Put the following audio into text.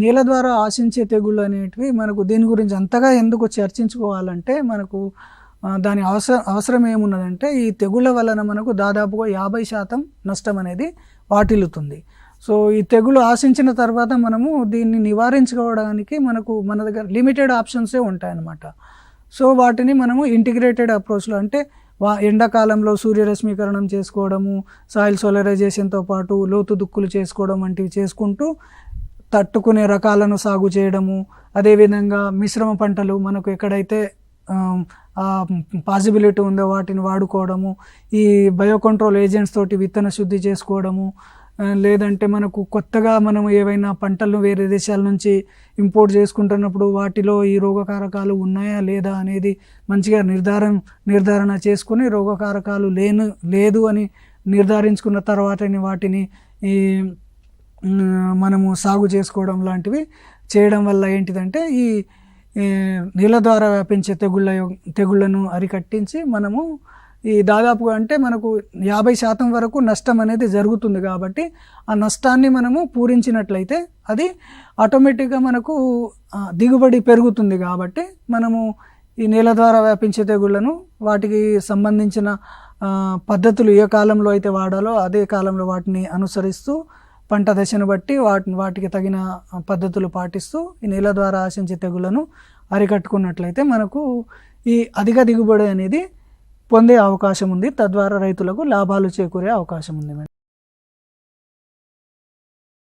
నేల ద్వారా ఆశించే తెగుళ్ళు అనేటివి మనకు దీని గురించి అంతగా ఎందుకు చర్చించుకోవాలంటే మనకు దాని అవసరం ఏమున్నదంటే ఈ తెగుళ్ళ వలన మనకు దాదాపుగా 50% నష్టం అనేది వాటిల్లుతుంది. సో ఈ తెగులు ఆశించిన తర్వాత మనము దీన్ని నివారించుకోవడానికి మన దగ్గర లిమిటెడ్ ఆప్షన్సే ఉంటాయన్నమాట. సో వాటిని మనము ఇంటిగ్రేటెడ్ అప్రోచ్లో అంటే ఎండాకాలంలో సూర్యరశ్మీకరణం చేసుకోవడము, సాయిల్ సోలరైజేషన్తో పాటు లోతు దుక్కులు చేసుకోవడం వంటివి చేసుకుంటూ తట్టుకునే రకాలను సాగు చేయడము, అదేవిధంగా మిశ్రమ పంటలు మనకు ఎక్కడైతే పాసిబిలిటీ ఉందో వాటిని వాడుకోవడము, ఈ బయోకంట్రోల్ ఏజెంట్స్ తోటి విత్తన శుద్ధి చేసుకోవడము, లేదంటే మనకు కొత్తగా మనము ఏవైనా పంటలను వేరే దేశాల నుంచి ఇంపోర్ట్ చేసుకుంటున్నప్పుడు వాటిలో ఈ రోగకారకాలు ఉన్నాయా లేదా అనేది మంచిగా నిర్ధారణ చేసుకుని రోగకారకాలు లేదు అని నిర్ధారించుకున్న తర్వాతని వాటిని ఈ మనము సాగు చేసుకోవడం లాంటివి చేయడం వల్ల ఏంటిదంటే ఈ నీళ్ళ ద్వారా వ్యాపించే తెగుళ్లను అరికట్టించి మనము ఈ దాదాపుగా అంటే మనకు 50% వరకు నష్టం అనేది జరుగుతుంది. కాబట్టి ఆ నష్టాన్ని మనము పూరించినట్లయితే అది ఆటోమేటిక్గా మనకు దిగుబడి పెరుగుతుంది. కాబట్టి మనము ఈ నేల ద్వారా వ్యాపించే తెగుళ్లను వాటికి సంబంధించిన పద్ధతులు ఏ కాలంలో అయితే వాడాలో అదే కాలంలో వాటిని అనుసరిస్తూ పంట దశను బట్టి వాటికి తగిన పద్ధతులు పాటిస్తూ ఈ నేల ద్వారా ఆశించే తెగుళ్లను అరికట్టుకున్నట్లయితే మనకు ఈ అధిక దిగుబడి అనేది పొందే అవకాశం ఉంది. తద్వారా రైతులకు లాభాలు చేకూరే అవకాశం ఉంది.